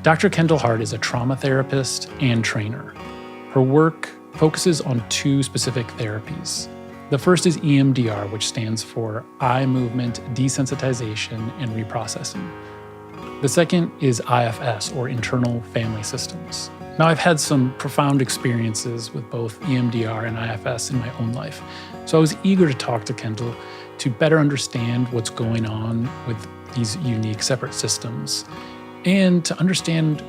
Dr. Kendhal Hart is a trauma therapist and trainer. Her work focuses on two specific therapies. The first is EMDR, which stands for Eye Movement Desensitization and Reprocessing. The second is IFS, or Internal Family Systems. Now, I've had some profound experiences with both EMDR and IFS in my own life, so I was eager to talk to Kendhal to better understand what's going on with these unique separate systems and to understand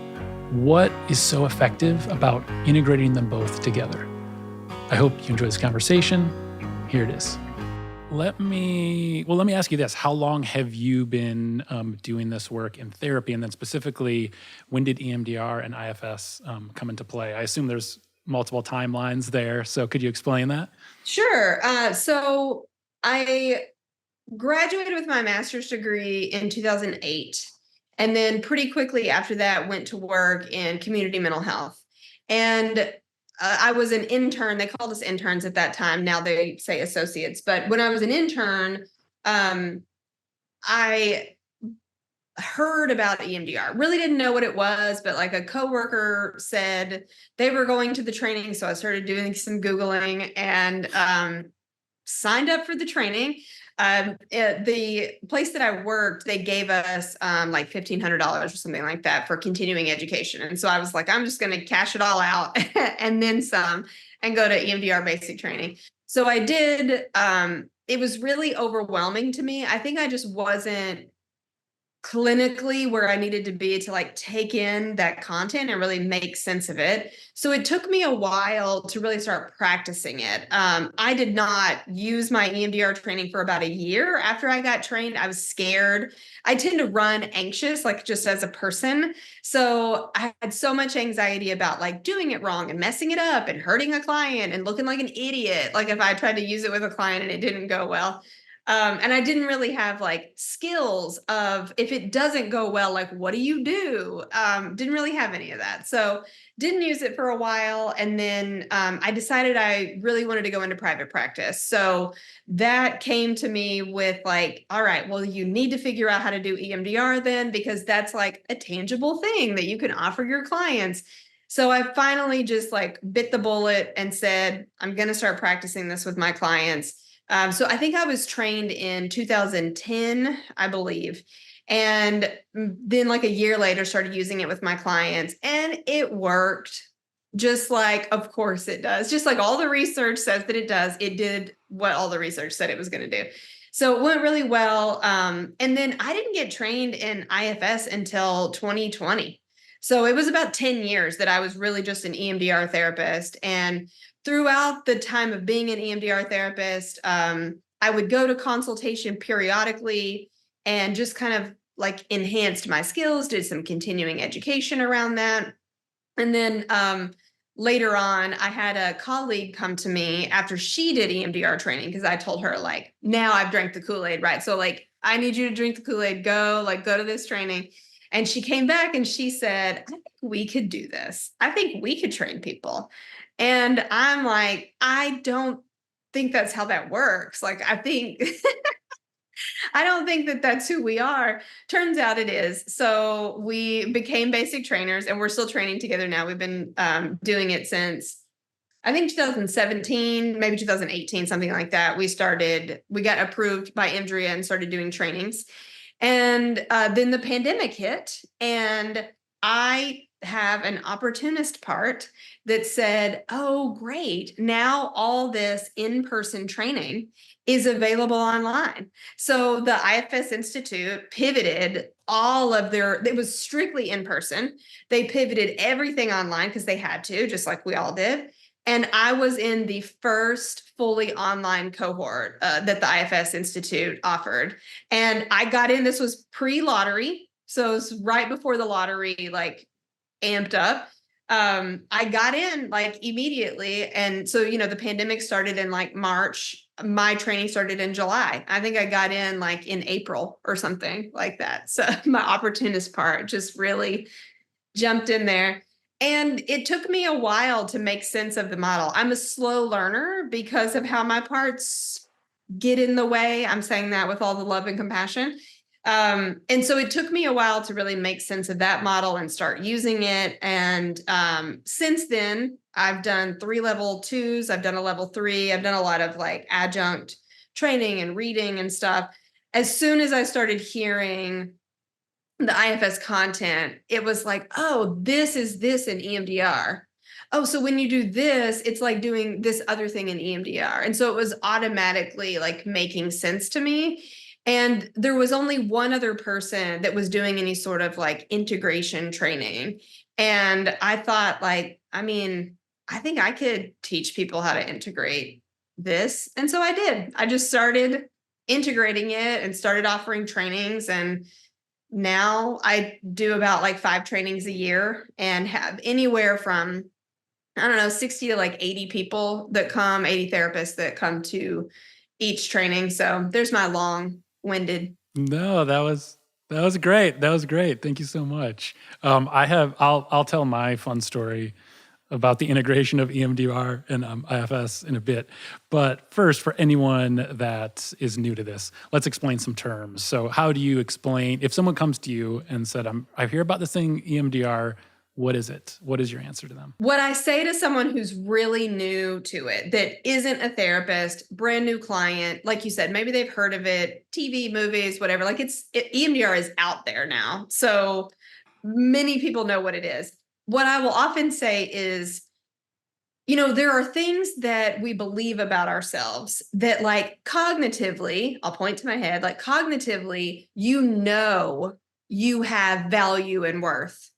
what is so effective about integrating them both together. I hope you enjoy this conversation. Here it is. Let me ask you this. How long have you been doing this work in therapy? And then specifically, when did EMDR and IFS come into play? I assume there's multiple timelines there. So could you explain that? Sure. So I graduated with my master's degree in 2008. And then pretty quickly after that, went to work in community mental health. And I was an intern. They called us interns at that time. Now they say associates. But when I was an intern, I heard about EMDR. Really didn't know what it was, but like a coworker said they were going to the training. So I started doing some Googling and signed up for the training. The place that I worked, they gave us like $1,500 or something like that for continuing education. And so I was like, I'm just going to cash it all out and then some and go to EMDR basic training. So I did. It was really overwhelming to me. I think I just wasn't clinically where I needed to be to like take in that content and really make sense of it. So it took me a while to really start practicing it. I did not use my EMDR training for about a year. After I got trained, I was scared. I tend to run anxious, like just as a person. So I had so much anxiety about like doing it wrong and messing it up and hurting a client and looking like an idiot. Like if I tried to use it with a client and it didn't go well. And I didn't really have like skills of if it doesn't go well, like what do you do? Didn't really have any of that. So didn't use it for a while. And then I decided I really wanted to go into private practice. So that came to me with like, all right, well, you need to figure out how to do EMDR then, because that's like a tangible thing that you can offer your clients. So I finally just like bit the bullet and said, I'm going to start practicing this with my clients. So I think I was trained in 2010, I believe. And then like a year later, started using it with my clients and it worked just like, of course it does. Just like all the research says that it does. It did what all the research said it was going to do. So it went really well. And then I didn't get trained in IFS until 2020. So it was about 10 years that I was really just an EMDR therapist. And throughout the time of being an EMDR therapist, I would go to consultation periodically and just kind of like enhanced my skills, did some continuing education around that. And then later on, I had a colleague come to me after she did EMDR training because I told her like, now I've drank the Kool-Aid, right? So like, I need you to drink the Kool-Aid, go to this training. And she came back and she said, I think we could do this. I think we could train people. And I'm like, I don't think that's how that works. Like, I think, I don't think that that's who we are. Turns out it is. So we became basic trainers and we're still training together now. We've been doing it since, I think 2017, maybe 2018, something like that. We got approved by EMDRIA and started doing trainings. And then the pandemic hit and I have an opportunist part that said, oh, great. Now all this in-person training is available online. So the IFS Institute pivoted it was strictly in person. They pivoted everything online because they had to, just like we all did. And I was in the first fully online cohort that the IFS Institute offered. And I got in, this was pre-lottery. So it was right before the lottery, like amped up. I got in like immediately. And so, the pandemic started in like March. My training started in July. I think I got in like in April or something like that. So my opportunist part just really jumped in there. And it took me a while to make sense of the model. I'm a slow learner because of how my parts get in the way. I'm saying that with all the love and compassion. And so it took me a while to really make sense of that model and start using it. And since then, I've done 3 level 2s. I've done a level 3. I've done a lot of like adjunct training and reading and stuff. As soon as I started hearing the IFS content, it was like, oh, this is this in EMDR. Oh, so when you do this, it's like doing this other thing in EMDR. And so it was automatically like making sense to me. And there was only one other person that was doing any sort of like integration training. And I thought, like, I mean, I think I could teach people how to integrate this. And so I did. I just started integrating it and started offering trainings. And now I do about like 5 trainings a year and have anywhere from, I don't know, 60 to like 80 people that come, 80 therapists that come to each training. So there's my long-winded. No, that was great. That was great. Thank you so much. I'll tell my fun story about the integration of EMDR and IFS in a bit. But first, for anyone that is new to this, let's explain some terms. So how do you explain, if someone comes to you and said, I hear about this thing, EMDR, what is it? What is your answer to them? What I say to someone who's really new to it, that isn't a therapist, brand new client, like you said, maybe they've heard of it, TV, movies, whatever, like EMDR is out there now. So many people know what it is. What I will often say is, there are things that we believe about ourselves that, like, cognitively, I'll point to my head, like cognitively, you have value and worth,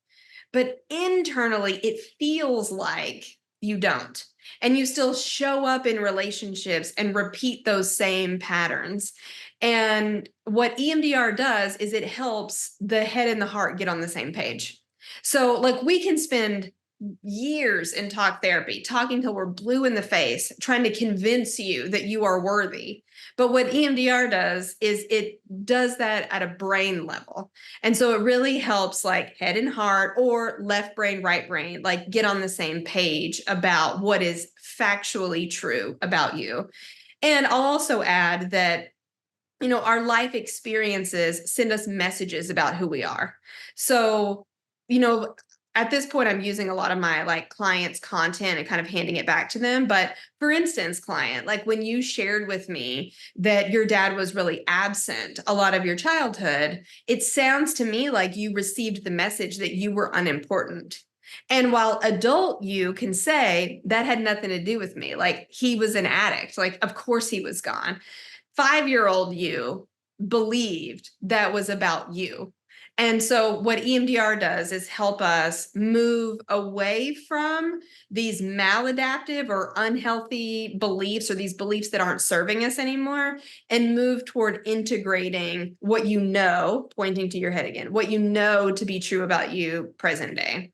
but internally it feels like you don't. And you still show up in relationships and repeat those same patterns. And what EMDR does is it helps the head and the heart get on the same page. So, like, we can spend years in talk therapy, talking till we're blue in the face, trying to convince you that you are worthy. But what EMDR does is it does that at a brain level. And so it really helps like head and heart, or left brain, right brain, like get on the same page about what is factually true about you. And I'll also add that our life experiences send us messages about who we are. So, at this point, I'm using a lot of my like clients' content and kind of handing it back to them. But for instance, client, like when you shared with me that your dad was really absent a lot of your childhood, it sounds to me like you received the message that you were unimportant. And while adult you can say that had nothing to do with me, like he was an addict, like of course he was gone. 5-year-old you believed that was about you. And so what EMDR does is help us move away from these maladaptive or unhealthy beliefs, or these beliefs that aren't serving us anymore, and move toward integrating what pointing to your head again, what to be true about you present day.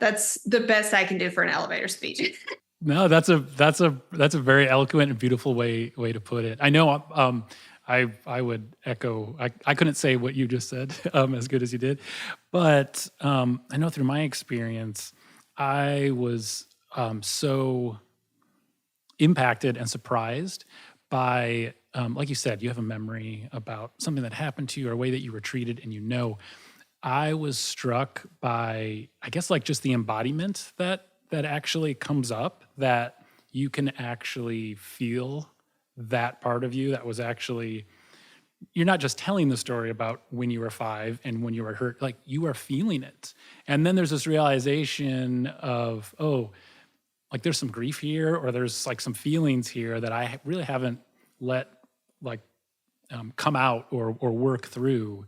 That's the best I can do for an elevator speech. No, that's a very eloquent and beautiful way to put it. I know I would echo. I couldn't say what you just said as good as you did, but I know through my experience, I was so impacted and surprised by, like you said, you have a memory about something that happened to you or a way that you were treated, and I was struck by, I guess, like just the embodiment that actually comes up, that you can actually feel that part of you that was actually, you're not just telling the story about when you were 5 and when you were hurt, like you are feeling it. And then there's this realization of, oh, like there's some grief here, or there's like some feelings here that I really haven't let like come out or work through.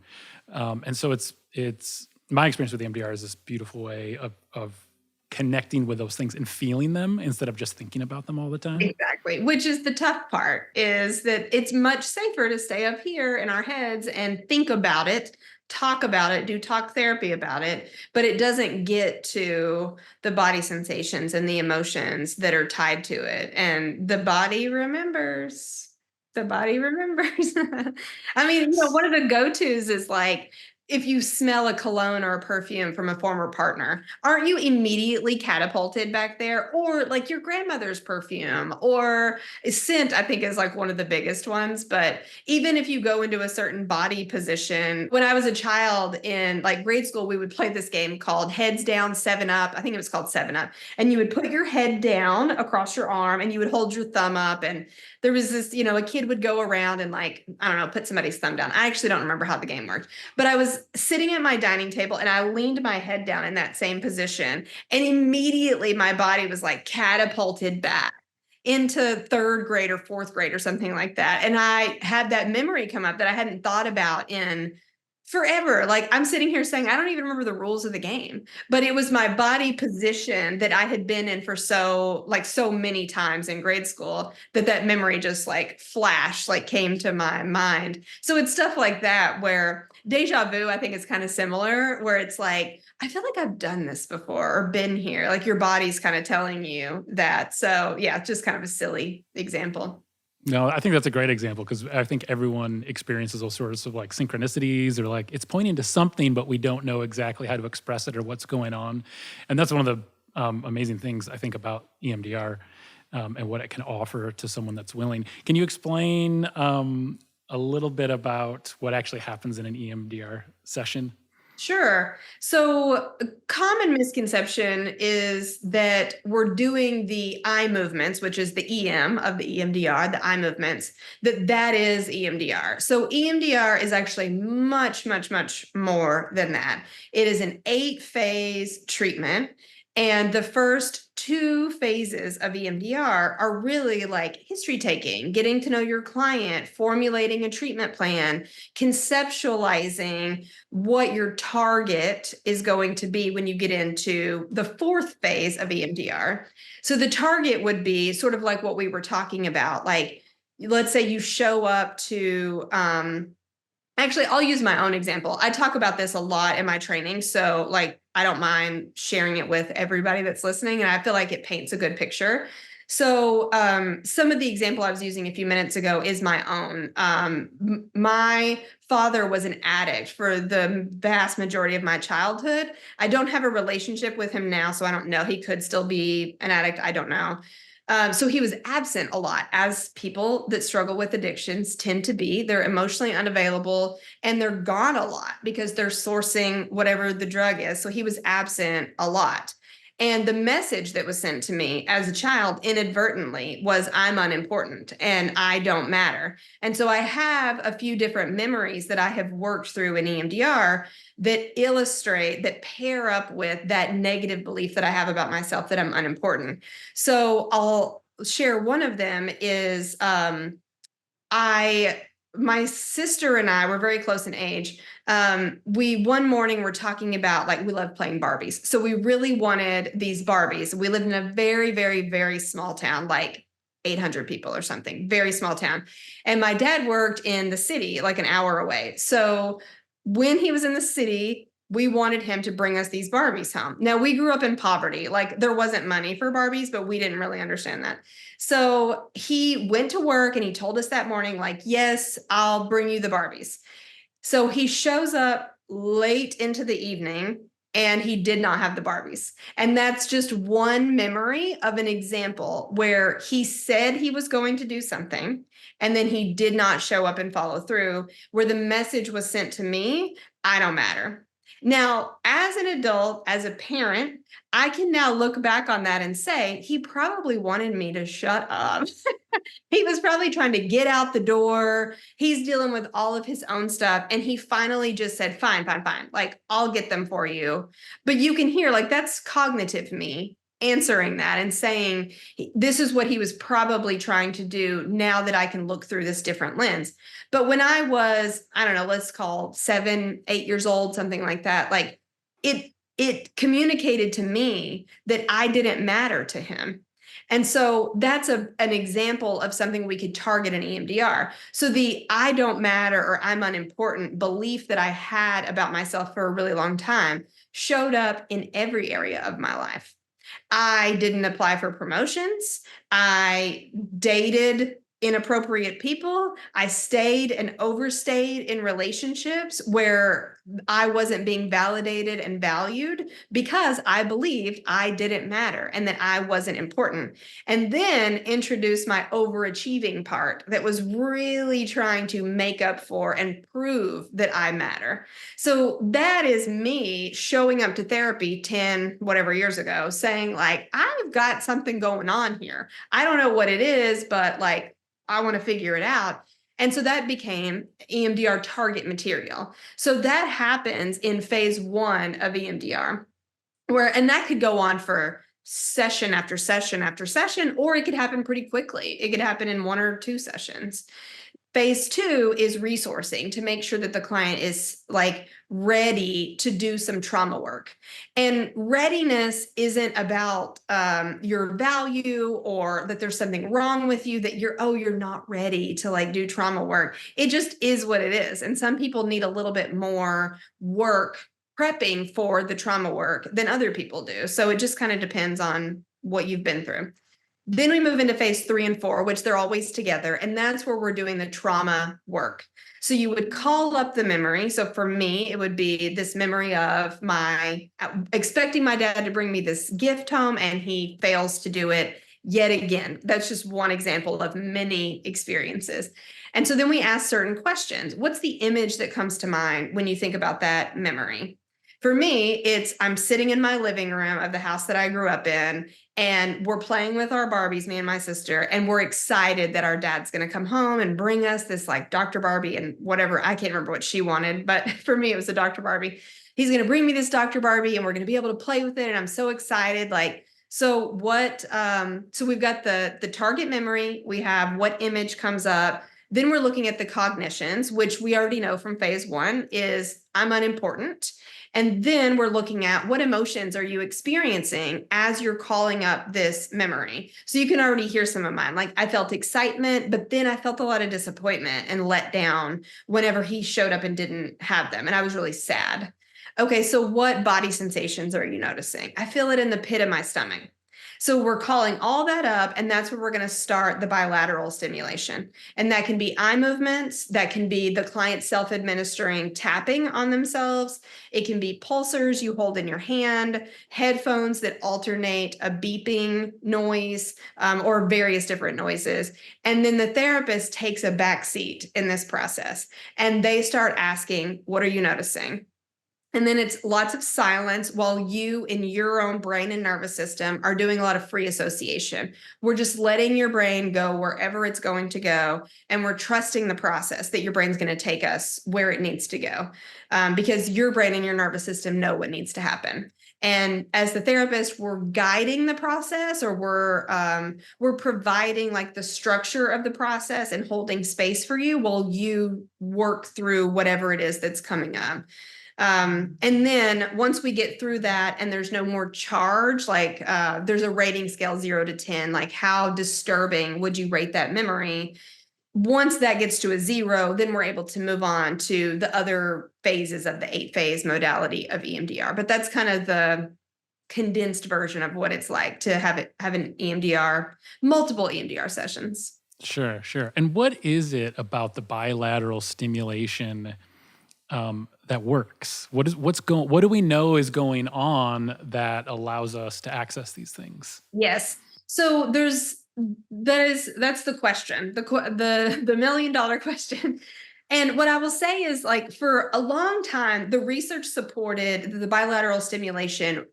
And so it's my experience with the MDR is this beautiful way of connecting with those things and feeling them instead of just thinking about them all the time. Exactly. Which is the tough part, is that it's much safer to stay up here in our heads and think about it, talk about it, do talk therapy about it, but it doesn't get to the body sensations and the emotions that are tied to it. And the body remembers. The body remembers. I mean, one of the go-tos is like, if you smell a cologne or a perfume from a former partner, aren't you immediately catapulted back there? Or like your grandmother's perfume or scent, I think is like one of the biggest ones. But even if you go into a certain body position, when I was a child in like grade school, we would play this game called Heads Down, 7 Up. I think it was called 7 Up. And you would put your head down across your arm and you would hold your thumb up. And there was this, a kid would go around and like, I don't know, put somebody's thumb down. I actually don't remember how the game worked. But I was sitting at my dining table and I leaned my head down in that same position. And immediately my body was like catapulted back into third grade or fourth grade or something like that. And I had that memory come up that I hadn't thought about in forever. Like I'm sitting here saying, I don't even remember the rules of the game, but it was my body position that I had been in for so many times in grade school that memory just like flashed, like came to my mind. So it's stuff like that where deja vu, I think is kind of similar, where it's like, I feel like I've done this before or been here. Like your body's kind of telling you that. So yeah, just kind of a silly example. No, I think that's a great example because I think everyone experiences those sorts of like synchronicities or like it's pointing to something, but we don't know exactly how to express it or what's going on. And that's one of the amazing things I think about EMDR and what it can offer to someone that's willing. Can you explain a little bit about what actually happens in an EMDR session? Sure. So a common misconception is that we're doing the eye movements, which is the EM of the EMDR, the eye movements, that is EMDR. So EMDR is actually much, much, much more than that. It is an 8-phase treatment. And the first 2 phases of EMDR are really like history taking, getting to know your client, formulating a treatment plan, conceptualizing what your target is going to be when you get into the 4th phase of EMDR. So the target would be sort of like what we were talking about. Like, let's say you show up to, actually, I'll use my own example. I talk about this a lot in my training. So like, I don't mind sharing it with everybody that's listening. And I feel like it paints a good picture. So some of the example I was using a few minutes ago is my own. My father was an addict for the vast majority of my childhood. I don't have a relationship with him now, so I don't know. He could still be an addict. I don't know. So he was absent a lot, as people that struggle with addictions tend to be. They're emotionally unavailable and they're gone a lot because they're sourcing whatever the drug is. So he was absent a lot. And the message that was sent to me as a child inadvertently was, I'm unimportant and I don't matter. And so I have a few different memories that I have worked through in EMDR that illustrate, that pair up with that negative belief that I have about myself, that I'm unimportant. So I'll share one of them is my sister and I were very close in age. We one morning were talking about like we love playing Barbies. So we really wanted these Barbies. We lived in a very, very, very small town, like 800 people or something, very small town. And my dad worked in the city, like an hour away. So when he was in the city, we wanted him to bring us these Barbies home. Now, we grew up in poverty. Like there wasn't money for Barbies, but we didn't really understand that. So he went to work and he told us that morning, like, yes, I'll bring you the Barbies. So he shows up late into the evening and he did not have the Barbies. And that's just one memory of an example where he said he was going to do something and then he did not show up and follow through, where the message was sent to me, I don't matter. Now, as an adult, as a parent, I can now look back on that and say, he probably wanted me to shut up. He was probably trying to get out the door. He's dealing with all of his own stuff. And he finally just said, fine, fine, fine. Like, I'll get them for you. But you can hear, like, that's cognitive me answering that and saying, this is what he was probably trying to do now that I can look through this different lens. But when I was, I don't know, let's call 7, 8 years old, something like that, like it communicated to me that I didn't matter to him. And so that's an example of something we could target in EMDR. So the I don't matter or I'm unimportant belief that I had about myself for a really long time showed up in every area of my life. I didn't apply for promotions. I dated inappropriate people. I stayed and overstayed in relationships where I wasn't being validated and valued because I believed I didn't matter and that I wasn't important. And then introduced my overachieving part that was really trying to make up for and prove that I matter. So that is me showing up to therapy 10 whatever years ago saying like, I've got something going on here. I don't know what it is, but like, I want to figure it out. And so that became EMDR target material. So that happens in phase 1 of EMDR, and that could go on for session after session after session, or it could happen pretty quickly. It could happen in 1 or 2 sessions. Phase 2 is resourcing to make sure that the client is like ready to do some trauma work. And readiness isn't about your value or that there's something wrong with you, that you're not ready to like do trauma work. It just is what it is. And some people need a little bit more work prepping for the trauma work than other people do. So it just kind of depends on what you've been through. Then we move into phase 3 and 4, which they're always together. And that's where we're doing the trauma work. So you would call up the memory. So for me, it would be this memory of expecting my dad to bring me this gift home and he fails to do it yet again. That's just one example of many experiences. And so then we ask certain questions. What's the image that comes to mind when you think about that memory? For me, I'm sitting in my living room of the house that I grew up in, and we're playing with our Barbies, me and my sister, and we're excited that our dad's going to come home and bring us this like Dr. Barbie and whatever. I can't remember what she wanted, but for me, it was a Dr. Barbie. He's going to bring me this Dr. Barbie and we're going to be able to play with it. And I'm so excited. So we've got the target memory. We have what image comes up. Then we're looking at the cognitions, which we already know from phase 1 is I'm unimportant. And then we're looking at what emotions are you experiencing as you're calling up this memory. So you can already hear some of mine. Like I felt excitement, but then I felt a lot of disappointment and let down whenever he showed up and didn't have them. And I was really sad. Okay, so what body sensations are you noticing? I feel it in the pit of my stomach. So we're calling all that up, and that's where we're going to start the bilateral stimulation. And that can be eye movements. That can be the client self-administering tapping on themselves. It can be pulsers you hold in your hand, headphones that alternate a beeping noise or various different noises. And then the therapist takes a back seat in this process, and they start asking, what are you noticing? And then it's lots of silence while you in your own brain and nervous system are doing a lot of free association. We're just letting your brain go wherever it's going to go. And we're trusting the process that your brain's going to take us where it needs to go because your brain and your nervous system know what needs to happen. And as the therapist, we're guiding the process, or we're providing like the structure of the process and holding space for you while you work through whatever it is that's coming up. And then once we get through that and there's no more charge, like there's a rating scale 0 to 10, like how disturbing would you rate that memory? Once that gets to a 0, then we're able to move on to the other phases of the 8-phase modality of EMDR. But that's kind of the condensed version of what it's like to have an EMDR, multiple EMDR sessions. Sure. And what is it about the bilateral stimulation that works? What do we know is going on that allows us to access these things? Yes. So that's the question, the $1,000,000 question. And what I will say is, like, for a long time, the research supported the bilateral stimulation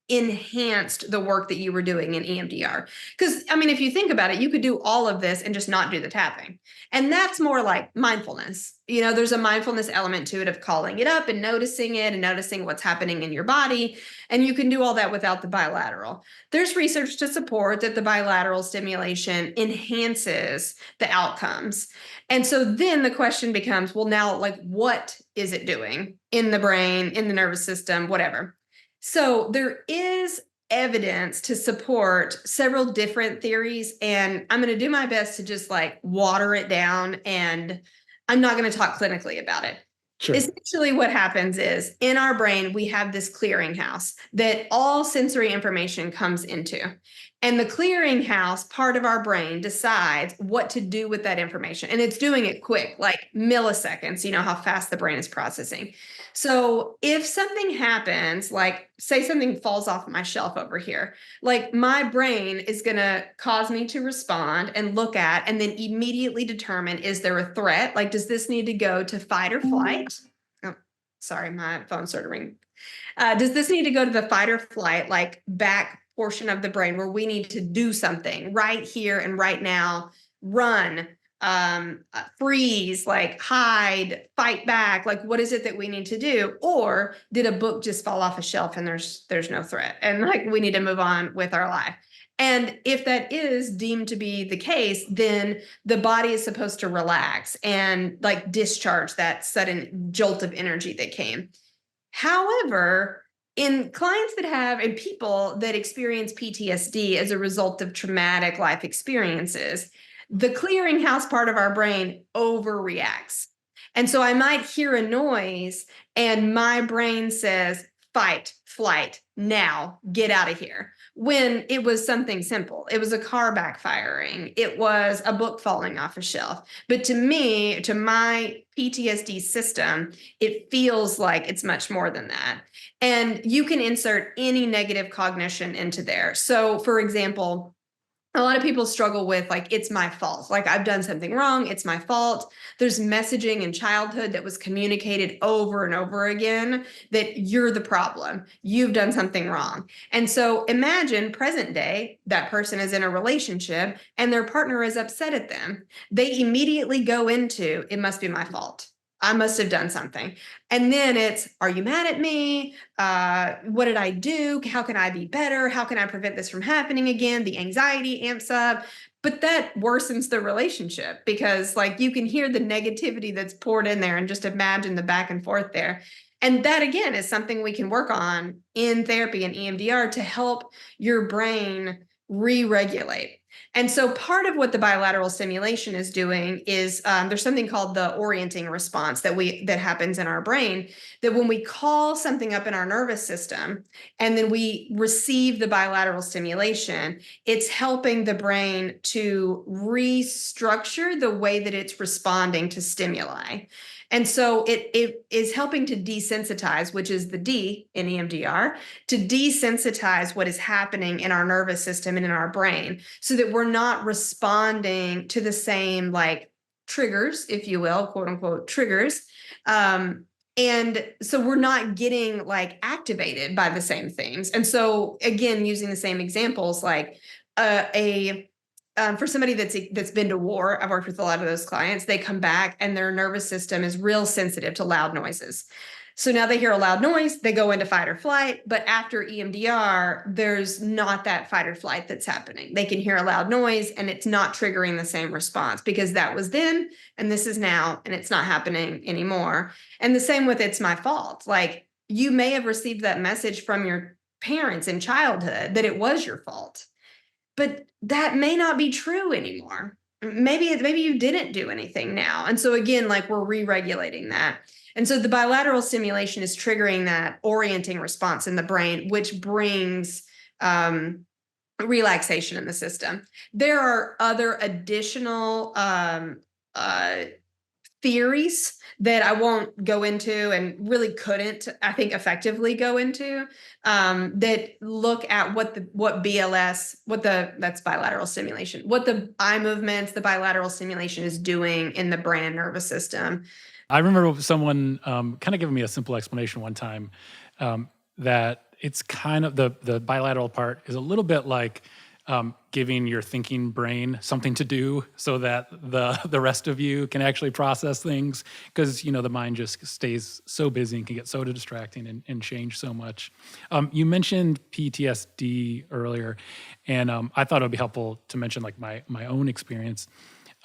enhanced the work that you were doing in EMDR. Because, I mean, if you think about it, you could do all of this and just not do the tapping. And that's more like mindfulness. You know, there's a mindfulness element to it of calling it up and noticing it and noticing what's happening in your body. And you can do all that without the bilateral. There's research to support that the bilateral stimulation enhances the outcomes. And so then the question becomes, well, now, like, what is it doing in the brain, in the nervous system, whatever? So there is evidence to support several different theories, and I'm going to do my best to just like water it down, and I'm not going to talk clinically about it. Sure. Essentially what happens is in our brain, we have this clearinghouse that all sensory information comes into. And the clearinghouse part of our brain decides what to do with that information. And it's doing it quick, like milliseconds, you know how fast the brain is processing. So if something happens, like say something falls off my shelf over here, like my brain is going to cause me to respond and look at and then immediately determine, is there a threat? Like, does this need to go to fight or flight? Oh, sorry, my phone started ringing. Does this need to go to the fight or flight, like back portion of the brain where we need to do something right here and right now, run, freeze, like hide, fight back, like what is it that we need to do? Or did a book just fall off a shelf and there's no threat and like we need to move on with our life? And if that is deemed to be the case, then the body is supposed to relax and like discharge that sudden jolt of energy that came. However, in clients that have and people that experience PTSD as a result of traumatic life experiences, the clearinghouse part of our brain overreacts. And so I might hear a noise and my brain says, fight, flight, now, get out of here. When it was something simple, it was a car backfiring, it was a book falling off a shelf. But to me, to my PTSD system, it feels like it's much more than that. And you can insert any negative cognition into there. So, for example, a lot of people struggle with like, it's my fault. Like I've done something wrong. It's my fault. There's messaging in childhood that was communicated over and over again that you're the problem. You've done something wrong. And so imagine present day, that person is in a relationship and their partner is upset at them. They immediately go into, it must be my fault. I must have done something. And then it's, are you mad at me? What did I do? How can I be better? How can I prevent this from happening again? The anxiety amps up, but that worsens the relationship because like you can hear the negativity that's poured in there and just imagine the back and forth there. And that again is something we can work on in therapy and EMDR to help your brain re-regulate. And so part of what the bilateral stimulation is doing is there's something called the orienting response that happens in our brain, that when we call something up in our nervous system and then we receive the bilateral stimulation, it's helping the brain to restructure the way that it's responding to stimuli. And so it is helping to desensitize, which is the D in EMDR, to desensitize what is happening in our nervous system and in our brain so that we're not responding to the same like triggers, if you will, quote unquote triggers. And so we're not getting like activated by the same things. And so again, using the same examples, like for somebody that's been to war, I've worked with a lot of those clients, they come back and their nervous system is real sensitive to loud noises. So now they hear a loud noise, they go into fight or flight, but after EMDR, there's not that fight or flight that's happening. They can hear a loud noise and it's not triggering the same response because that was then and this is now and it's not happening anymore. And the same with it's my fault. Like you may have received that message from your parents in childhood that it was your fault. But that may not be true anymore. Maybe you didn't do anything now. And so again, like we're re-regulating that. And so the bilateral stimulation is triggering that orienting response in the brain, which brings relaxation in the system. There are other additional theories that I won't go into and really couldn't, I think, effectively go into that look at that's bilateral stimulation, what the eye movements, the bilateral stimulation is doing in the brain and nervous system. I remember someone kind of giving me a simple explanation one time that it's kind of the bilateral part is a little bit like giving your thinking brain something to do so that the rest of you can actually process things, because the mind just stays so busy and can get so distracting and change so much. You mentioned PTSD earlier, and I thought it would be helpful to mention like my own experience.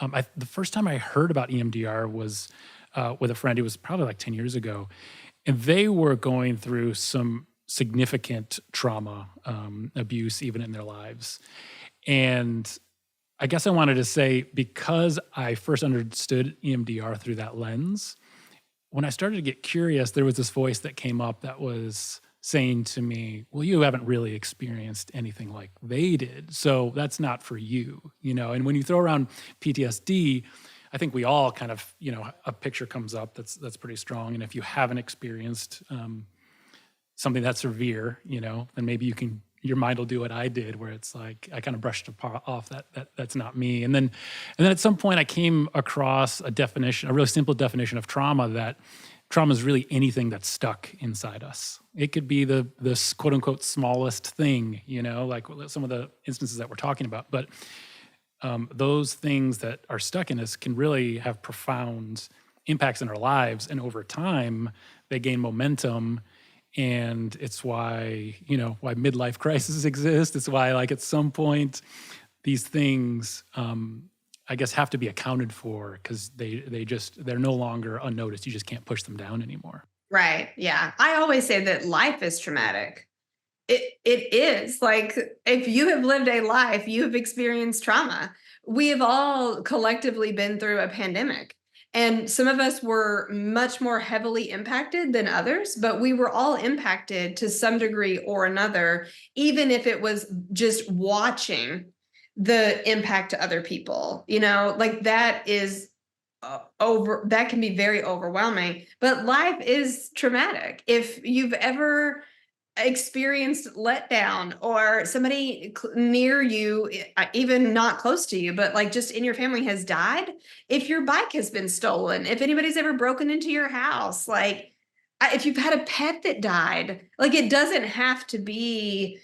The first time I heard about EMDR was with a friend. It was probably like 10 years ago, and they were going through some significant trauma, abuse even in their lives. And I guess I wanted to say, because I first understood EMDR through that lens, when I started to get curious, there was this voice that came up that was saying to me, well, you haven't really experienced anything like they did. So that's not for you, And when you throw around PTSD, I think we all kind of, a picture comes up that's pretty strong. And if you haven't experienced something that's severe, then maybe your mind will do what I did, where it's like I kind of brushed off that's not me. And then at some point I came across a really simple definition of trauma, that trauma is really anything that's stuck inside us. It could be this quote unquote smallest thing, like some of the instances that we're talking about. But those things that are stuck in us can really have profound impacts in our lives. And over time, they gain momentum. And it's why, why midlife crises exist. It's why, like, at some point, these things, I guess, have to be accounted for, because they're no longer unnoticed. You just can't push them down anymore. Right. Yeah. I always say that life is traumatic. It is. Like, if you have lived a life, you have experienced trauma. We have all collectively been through a pandemic. And some of us were much more heavily impacted than others, but we were all impacted to some degree or another, even if it was just watching the impact to other people. Like, that is that can be very overwhelming. But life is traumatic. If you've ever experienced letdown, or somebody near you, even not close to you, but like just in your family, has died, if your bike has been stolen, if anybody's ever broken into your house, like if you've had a pet that died, like, it doesn't have to be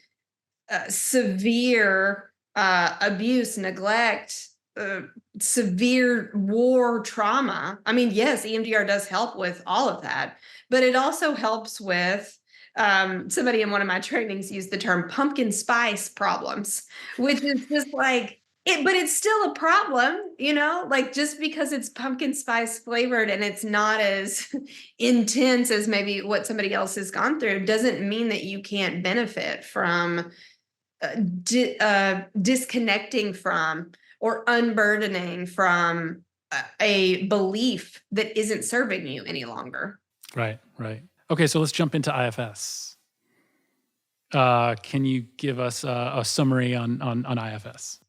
severe abuse, neglect, severe war trauma. I mean, yes, EMDR does help with all of that, but it also helps with somebody in one of my trainings used the term pumpkin spice problems, which is just like it, but it's still a problem, like, just because it's pumpkin spice flavored and it's not as intense as maybe what somebody else has gone through, doesn't mean that you can't benefit from disconnecting from or unburdening from a belief that isn't serving you any longer. Right. Okay, so let's jump into IFS. Can you give us a summary on IFS?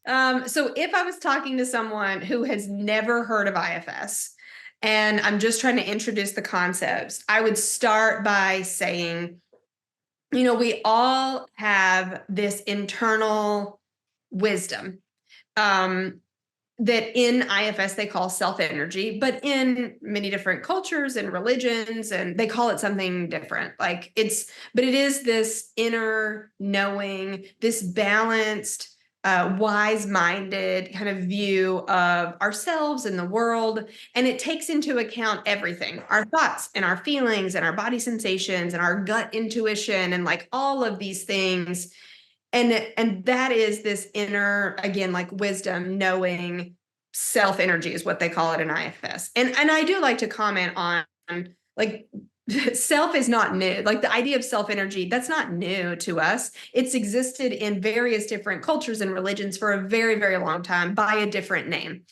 So if I was talking to someone who has never heard of IFS, and I'm just trying to introduce the concepts, I would start by saying, we all have this internal wisdom that in IFS they call self-energy, but in many different cultures and religions, and they call it something different. But it is this inner knowing, this balanced, wise-minded kind of view of ourselves and the world. And it takes into account everything, our thoughts and our feelings and our body sensations and our gut intuition and like all of these things. And that is this inner, again, like wisdom, knowing, self energy is what they call it in IFS. And I do like to comment on, like, self is not new. Like, the idea of self energy, that's not new to us. It's existed in various different cultures and religions for a very, very long time by a different name.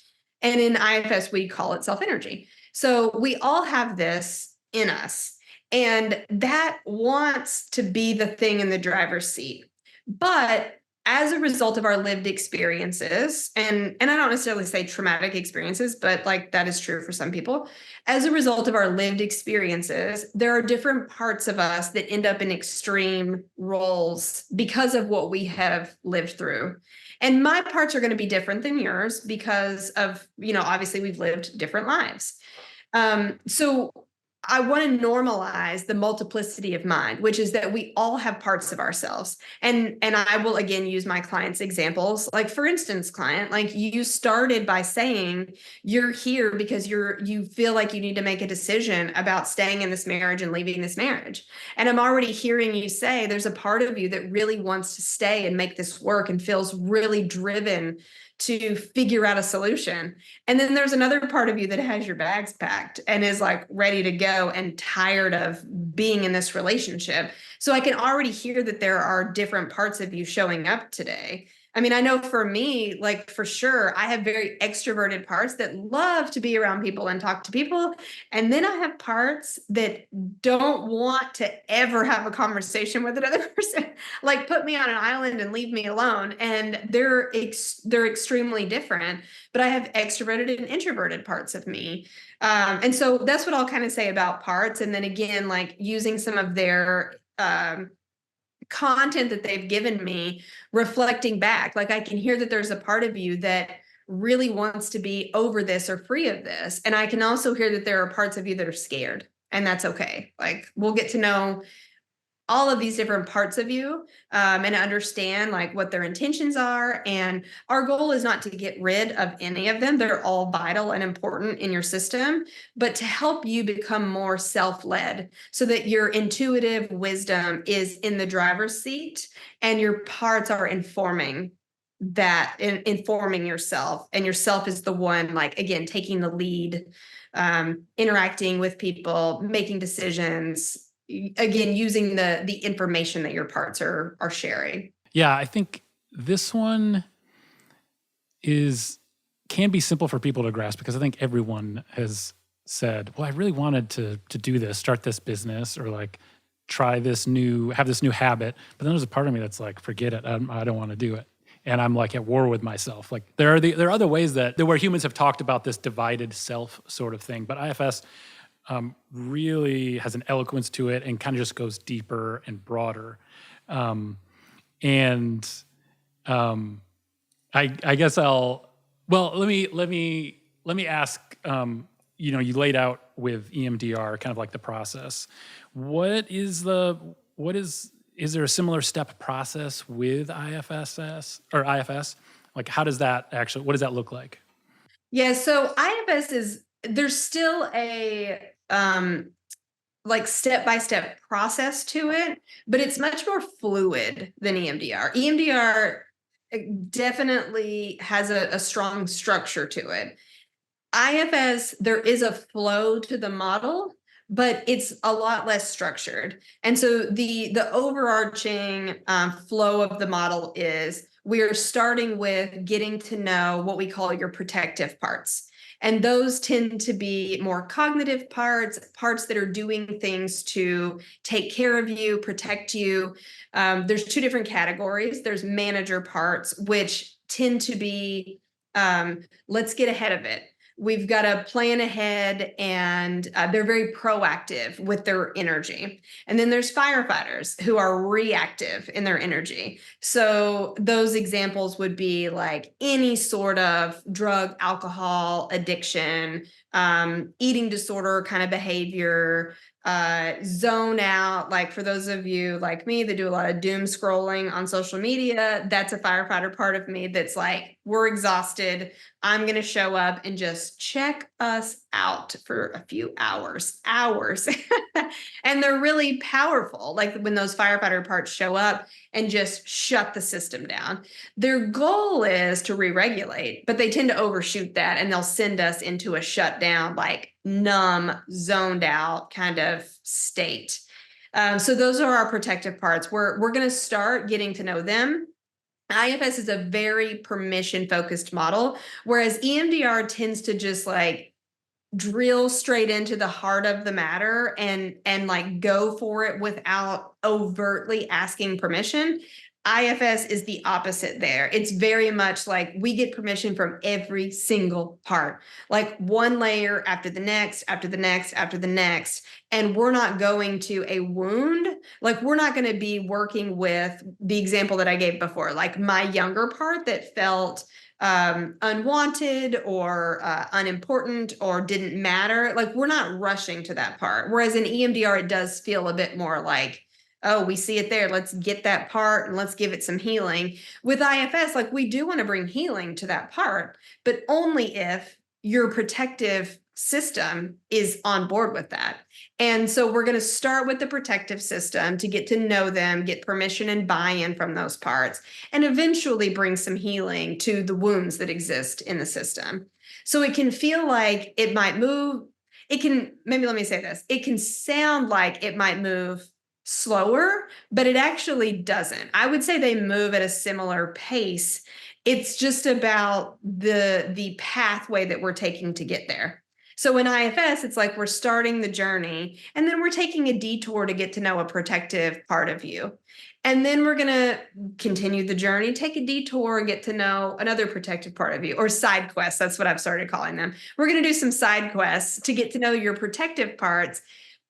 And in IFS, we call it self energy. So we all have this in us, and that wants to be the thing in the driver's seat. But as a result of our lived experiences, and I don't necessarily say traumatic experiences, but like that is true for some people, as a result of our lived experiences, there are different parts of us that end up in extreme roles because of what we have lived through. And my parts are going to be different than yours because of, obviously we've lived different lives. So I want to normalize the multiplicity of mind, which is that we all have parts of ourselves. And I will again use my clients' examples. Like, for instance, client, like, you started by saying you're here because you feel like you need to make a decision about staying in this marriage and leaving this marriage. And I'm already hearing you say there's a part of you that really wants to stay and make this work and feels really driven to figure out a solution. And then there's another part of you that has your bags packed and is like ready to go and tired of being in this relationship. So I can already hear that there are different parts of you showing up today. I mean, I know for me, like for sure, I have very extroverted parts that love to be around people and talk to people. And then I have parts that don't want to ever have a conversation with another person. Like put me on an island and leave me alone. And they're extremely different. But I have extroverted and introverted parts of me. And so that's what I'll kind of say about parts. And then again, like using some of their content that they've given me, reflecting back, like I can hear that there's a part of you that really wants to be over this or free of this. And I can also hear that there are parts of you that are scared, and that's okay. Like we'll get to know all of these different parts of you, and understand like what their intentions are. And our goal is not to get rid of any of them. They're all vital and important in your system, but to help you become more self-led so that your intuitive wisdom is in the driver's seat and your parts are informing that, informing yourself, and yourself is the one, like again, taking the lead, interacting with people, making decisions, again, using the information that your parts are sharing. Yeah, I think this one can be simple for people to grasp, because I think everyone has said, well, I really wanted to do this, start this business, or like try have this new habit. But then there's a part of me that's like, forget it. I don't want to do it. And I'm like at war with myself. Like there are other ways that where humans have talked about this divided self sort of thing. But IFS really has an eloquence to it and kind of just goes deeper and broader. I guess let me ask, you laid out with EMDR kind of like the process. Is there a similar step process with IFS? Like what does that look like? Yeah, so IFS there's still a like step-by-step process to it, but it's much more fluid than EMDR. EMDR definitely has a strong structure to it. IFS, there is a flow to the model, but it's a lot less structured. And so the overarching flow of the model is we're starting with getting to know what we call your protective parts. And those tend to be more cognitive parts that are doing things to take care of you, protect you. There's two different categories. There's manager parts, which tend to be, let's get ahead of it. We've got to plan ahead, and they're very proactive with their energy. And then there's firefighters who are reactive in their energy. So those examples would be like any sort of drug, alcohol addiction, eating disorder kind of behavior, zone out. Like for those of you like me that do a lot of doom scrolling on social media, that's a firefighter part of me that's like, we're exhausted. I'm going to show up and just check us out for a few hours. And they're really powerful. Like when those firefighter parts show up and just shut the system down. Their goal is to re-regulate, but they tend to overshoot that, and they'll send us into a shutdown, like numb, zoned out kind of state. So those are our protective parts. We're going to start getting to know them. IFS is a very permission focused model, whereas EMDR tends to just like drill straight into the heart of the matter and like go for it without overtly asking permission. IFS is the opposite there. It's very much like we get permission from every single part, like one layer after the next, after the next, after the next. And we're not going to a wound. Like we're not going to be working with the example that I gave before, like my younger part that felt unwanted or unimportant or didn't matter. Like we're not rushing to that part. Whereas in EMDR, it does feel a bit more like, oh, we see it there. Let's get that part and let's give it some healing. With IFS, like we do want to bring healing to that part, but only if your protective system is on board with that. And so we're going to start with the protective system to get to know them, get permission and buy-in from those parts, and eventually bring some healing to the wounds that exist in the system. So it can feel like it might move. Maybe let me say this. It can sound like it might move slower, but it actually doesn't. I would say they move at a similar pace. It's just about the pathway that we're taking to get there. So in IFS, it's like we're starting the journey and then we're taking a detour to get to know a protective part of you. And then we're going to continue the journey, take a detour, and get to know another protective part of you, or side quests. That's what I've started calling them. We're going to do some side quests to get to know your protective parts.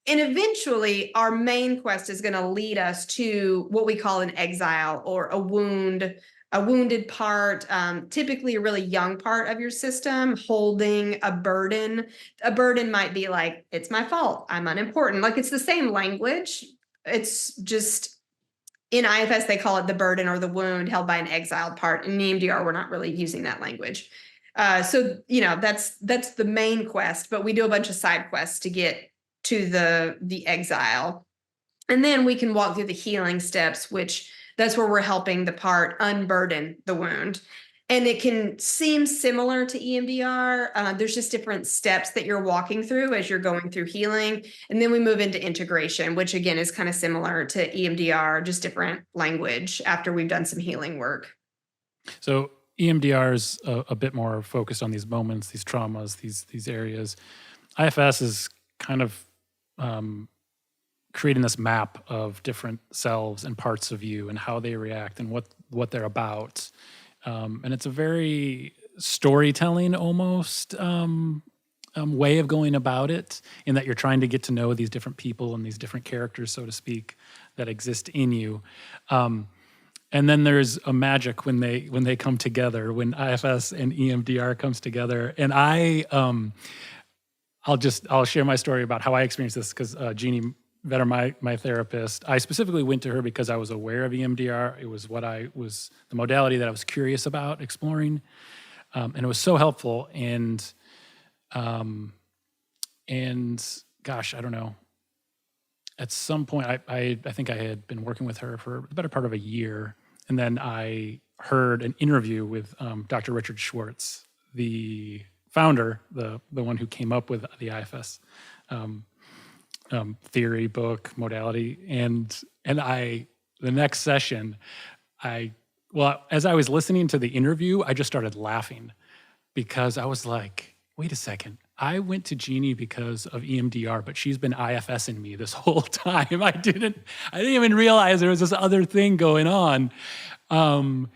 And eventually, our main quest is going to lead us to what we call an exile or a wounded part, typically a really young part of your system holding a burden. A burden might be like, it's my fault, I'm unimportant. Like, it's the same language. It's just in IFS, they call it the burden or the wound held by an exiled part. In EMDR, we're not really using that language. So, that's the main quest, but we do a bunch of side quests to get to the exile. And then we can walk through the healing steps, which that's where we're helping the part unburden the wound. And it can seem similar to EMDR. There's just different steps that you're walking through as you're going through healing. And then we move into integration, which again is kind of similar to EMDR, just different language after we've done some healing work. So EMDR is a bit more focused on these moments, these traumas, these areas. IFS is kind of creating this map of different selves and parts of you and how they react and what they're about. And it's a very storytelling almost way of going about it, in that you're trying to get to know these different people and these different characters, so to speak, that exist in you. And then there's a magic when they come together, when IFS and EMDR comes together. And I'll share my story about how I experienced this, because Jeannie Vetter, my therapist, I specifically went to her because I was aware of EMDR. It was the modality that I was curious about exploring, and it was so helpful. And gosh, I don't know. At some point, I think I had been working with her for the better part of a year, and then I heard an interview with Dr. Richard Schwartz, the founder, the one who came up with the IFS theory, book, modality, and the next session, as I was listening to the interview, I just started laughing, because I was like, wait a second, I went to Jeannie because of EMDR, but she's been IFSing me this whole time. I didn't even realize there was this other thing going on, and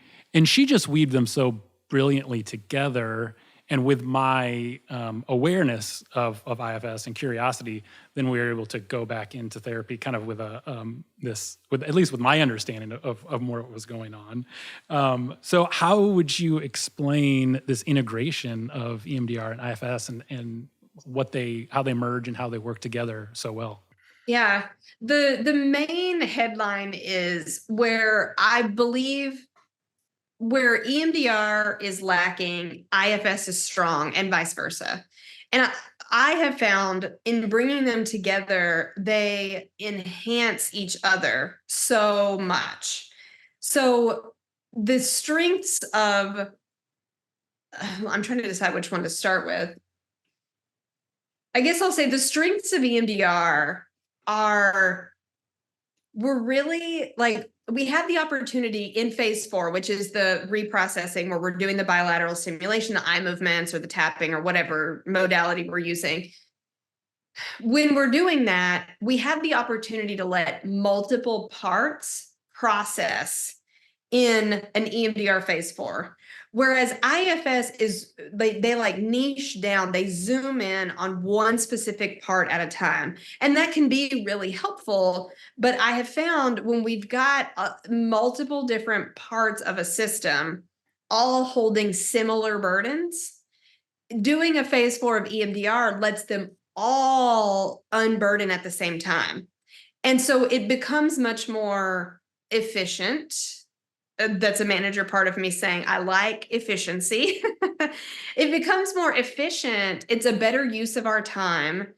she just weaved them so brilliantly together. And with my awareness of IFS and curiosity, then we were able to go back into therapy kind of with at least with my understanding of more what was going on. So how would you explain this integration of EMDR and IFS and how they merge and how they work together so well? Yeah, the main headline is where I believe where EMDR is lacking, IFS is strong, and vice versa. And I have found in bringing them together, they enhance each other so much. So the strengths of, I'm trying to decide which one to start with. I guess I'll say the strengths of EMDR we're really like, we have the opportunity in phase 4, which is the reprocessing, where we're doing the bilateral stimulation, the eye movements or the tapping or whatever modality we're using. When we're doing that, we have the opportunity to let multiple parts process in an EMDR phase 4. Whereas IFS is, they like niche down, they zoom in on one specific part at a time. And that can be really helpful. But I have found when we've got multiple different parts of a system, all holding similar burdens, doing a phase 4 of EMDR lets them all unburden at the same time. And so it becomes much more efficient. That's a manager part of me saying, I like efficiency. It becomes more efficient. It's a better use of our time.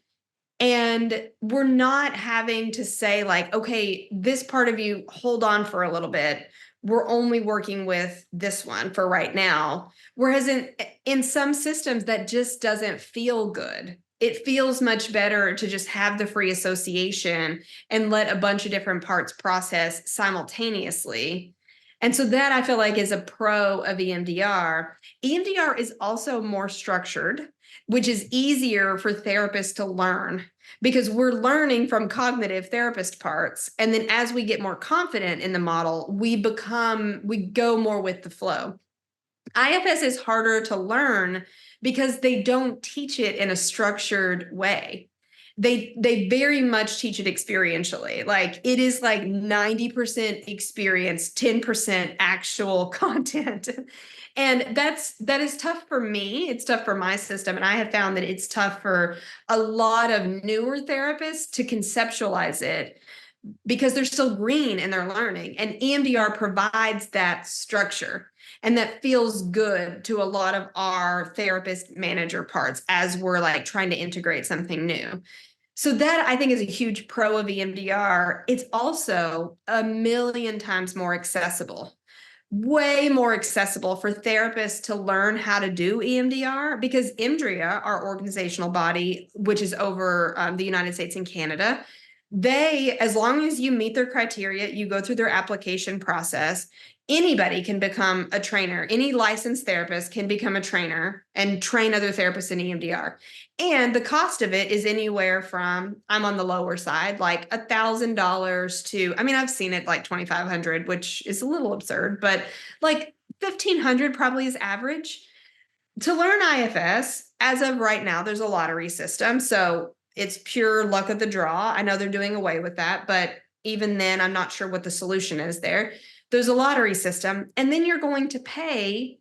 And we're not having to say like, okay, this part of you, hold on for a little bit. We're only working with this one for right now. Whereas in some systems that just doesn't feel good. it feels much better to just have the free association and let a bunch of different parts process simultaneously. And so that I feel like is a pro of EMDR. EMDR is also more structured, which is easier for therapists to learn because we're learning from cognitive therapist parts. And then as we get more confident in the model, we go more with the flow. IFS is harder to learn because they don't teach it in a structured way. They very much teach it experientially. Like it is like 90% experience, 10% actual content. And that is tough for me. It's tough for my system. And I have found that it's tough for a lot of newer therapists to conceptualize it because they're still green in their learning. And EMDR provides that structure. And that feels good to a lot of our therapist manager parts as we're like trying to integrate something new. So that I think is a huge pro of EMDR. It's also a million times more accessible, way more accessible for therapists to learn how to do EMDR because EMDRIA, our organizational body, which is over the United States and Canada, they, as long as you meet their criteria, you go through their application process, anybody can become a trainer. Any licensed therapist can become a trainer and train other therapists in EMDR. And the cost of it is anywhere from, I'm on the lower side, like $1,000 to, I mean, I've seen it like 2,500, which is a little absurd, but like 1,500 probably is average. To learn IFS, as of right now, there's a lottery system. So it's pure luck of the draw. I know they're doing away with that, but even then, I'm not sure what the solution is there. There's a lottery system, and then you're going to pay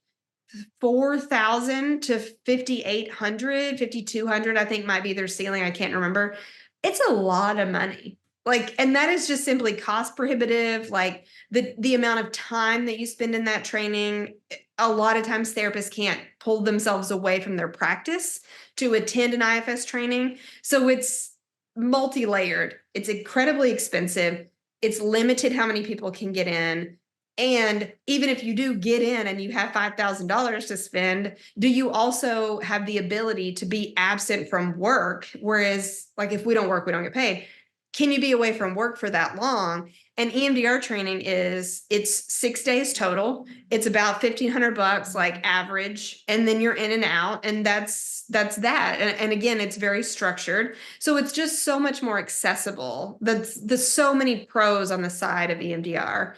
4,000 to 5,800, 5,200, I think might be their ceiling. I can't remember. It's a lot of money. Like, and that is just simply cost prohibitive. Like the amount of time that you spend in that training, a lot of times therapists can't pull themselves away from their practice to attend an IFS training. So it's multi-layered. It's incredibly expensive. It's limited how many people can get in. And even if you do get in and you have $5,000 to spend, do you also have the ability to be absent from work? Whereas, like, if we don't work, we don't get paid. Can you be away from work for that long? And EMDR training it's 6 days total. It's about $1,500, like average, and then you're in and out, and that's that. And again, it's very structured, so it's just so much more accessible. There's so many pros on the side of EMDR.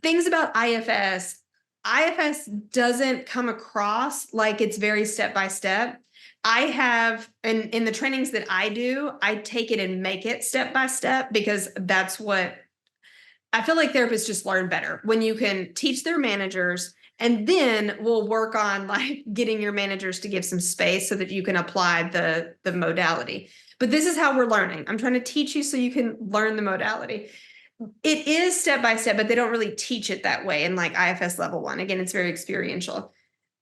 Things about IFS. IFS doesn't come across like it's very step by step. I have, and in the trainings that I do, I take it and make it step by step because that's what I feel like therapists just learn better when you can teach their managers, and then we'll work on like getting your managers to give some space so that you can apply the modality. But this is how we're learning. I'm trying to teach you so you can learn the modality. It is step by step, but they don't really teach it that way in like IFS level 1. Again, it's very experiential.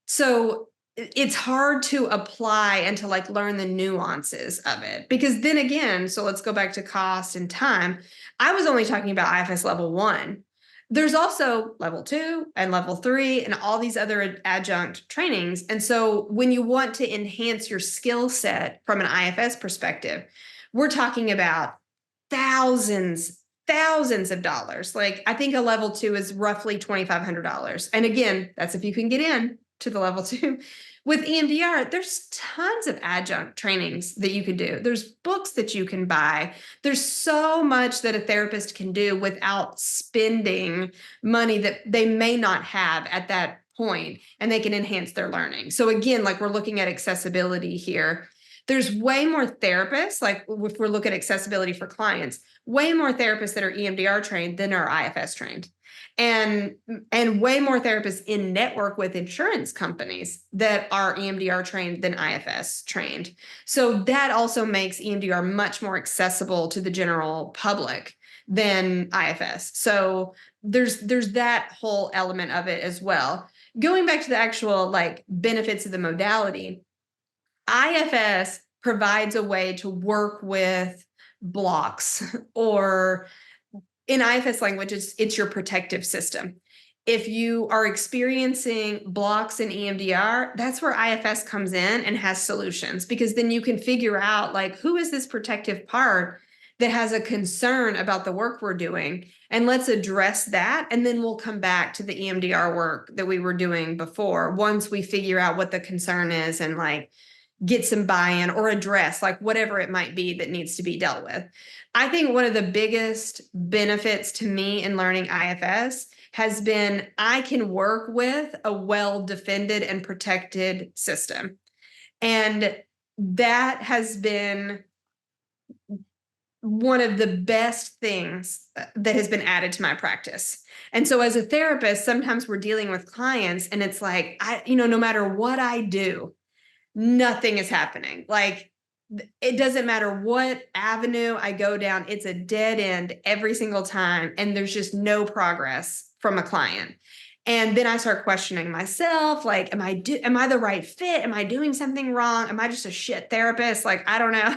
So it's hard to apply and to like learn the nuances of it because then again, so let's go back to cost and time. I was only talking about IFS level 1. There's also level 2 and level 3 and all these other adjunct trainings. And so when you want to enhance your skill set from an IFS perspective, we're talking about thousands of dollars. Like I think a level 2 is roughly $2,500. And again, that's if you can get in to the level 2. With EMDR, there's tons of adjunct trainings that you can do. There's books that you can buy. There's so much that a therapist can do without spending money that they may not have at that point, and they can enhance their learning. So again, like we're looking at accessibility here. There's way more therapists, like if we're looking at accessibility for clients, way more therapists that are EMDR trained than are IFS trained. And way more therapists in network with insurance companies that are EMDR trained than IFS trained. So that also makes EMDR much more accessible to the general public than IFS. So there's that whole element of it as well. Going back to the actual like benefits of the modality, IFS provides a way to work with blocks, or in IFS language, it's your protective system. If you are experiencing blocks in EMDR, that's where IFS comes in and has solutions, because then you can figure out like, who is this protective part that has a concern about the work we're doing? And let's address that. And then we'll come back to the EMDR work that we were doing before, once we figure out what the concern is and like get some buy-in or address like whatever it might be that needs to be dealt with. I think one of the biggest benefits to me in learning IFS has been I can work with a well-defended and protected system. And that has been one of the best things that has been added to my practice. And so as a therapist, sometimes we're dealing with clients and it's like, no matter what I do, nothing is happening. Like, it doesn't matter what avenue I go down, it's a dead end every single time. And there's just no progress from a client. And then I start questioning myself, like, am I the right fit? Am I doing something wrong? Am I just a shit therapist? Like, I don't know.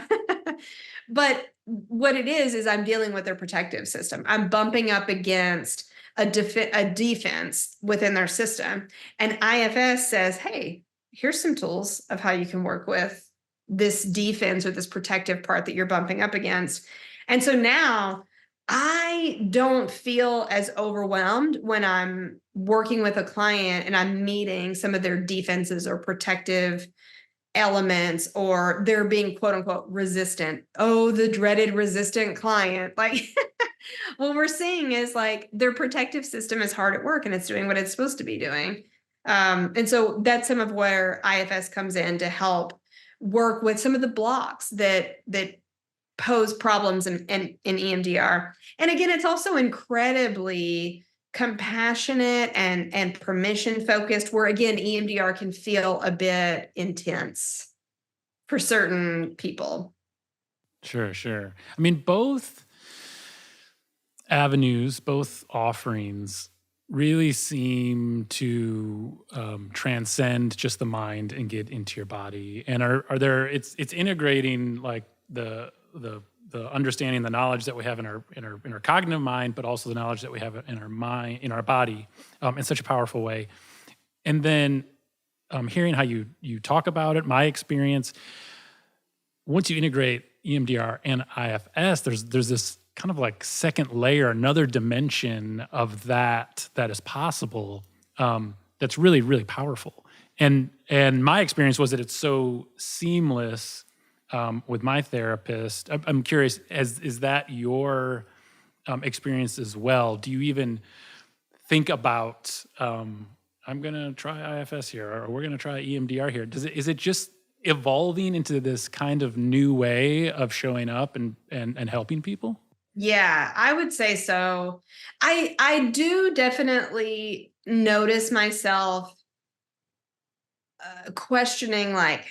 But what it is I'm dealing with their protective system. I'm bumping up against a defense within their system. And IFS says, hey, here's some tools of how you can work with this defense or this protective part that you're bumping up against. And so now I don't feel as overwhelmed when I'm working with a client and I'm meeting some of their defenses or protective elements, or they're being quote unquote resistant. Oh, the dreaded resistant client. Like, what we're seeing is like their protective system is hard at work and it's doing what it's supposed to be doing. And so that's some of where IFS comes in to help work with some of the blocks that pose problems in EMDR. And again, it's also incredibly compassionate and permission focused, where again, EMDR can feel a bit intense for certain people. Sure, sure. I mean, both avenues, both offerings really seem to transcend just the mind and get into your body. And are there? It's integrating like the understanding, the knowledge that we have in our cognitive mind, but also the knowledge that we have in our mind, in our body, in such a powerful way. And then hearing how you talk about it, my experience, once you integrate EMDR and IFS, there's this kind of like second layer, another dimension of that is possible. That's really, really powerful. And my experience was that it's so seamless with my therapist. I'm curious, is that your experience as well? Do you even think about, I'm going to try IFS here, or we're going to try EMDR here? Is it just evolving into this kind of new way of showing up and helping people? Yeah, I would say so. I do definitely notice myself questioning, like,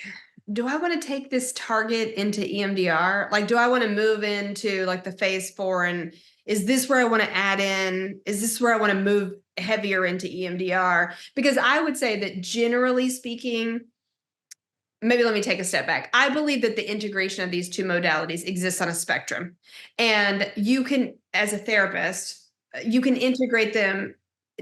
do I want to take this target into EMDR? Like, do I want to move into like the phase 4? And is this where I want to add in? Is this where I want to move heavier into EMDR? Because I would say that generally speaking, maybe let me take a step back. I believe that the integration of these two modalities exists on a spectrum. And you can, as a therapist, you can integrate them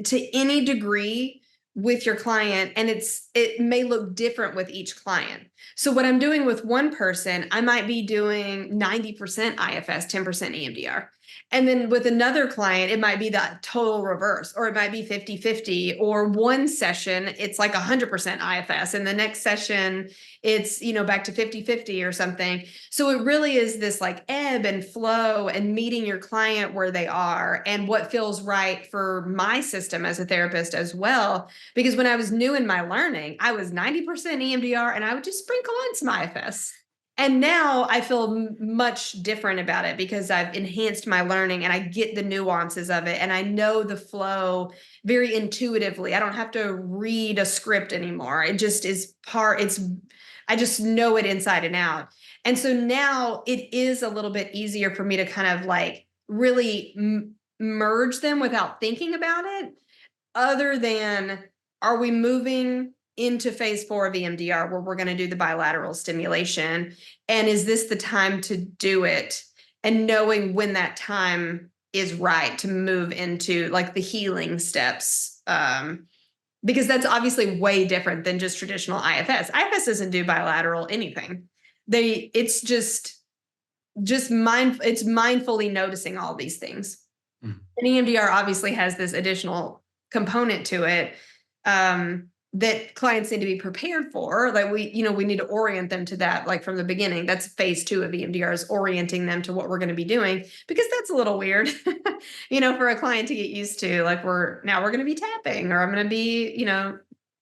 to any degree with your client, and it may look different with each client. So what I'm doing with one person, I might be doing 90% IFS, 10% EMDR. And then with another client, it might be the total reverse, or it might be 50-50, or one session, it's like 100% IFS. And the next session, it's, back to 50-50 or something. So it really is this like ebb and flow and meeting your client where they are and what feels right for my system as a therapist as well. Because when I was new in my learning, I was 90% EMDR and I would just sprinkle on some IFS. And now I feel much different about it because I've enhanced my learning and I get the nuances of it. And I know the flow very intuitively. I don't have to read a script anymore. It just is I just know it inside and out. And so now it is a little bit easier for me to kind of like really merge them without thinking about it, other than, are we moving into phase 4 of EMDR where we're going to do the bilateral stimulation? And is this the time to do it? And knowing when that time is right to move into like the healing steps. Because that's obviously way different than just traditional IFS. IFS doesn't do bilateral anything. It's just it's mindfully noticing all these things. Mm. And EMDR obviously has this additional component to it that clients need to be prepared for. Like we need to orient them to that, like from the beginning. That's phase 2 of EMDR, is orienting them to what we're going to be doing, because that's a little weird, for a client to get used to. Like we're going to be tapping, or I'm going to be,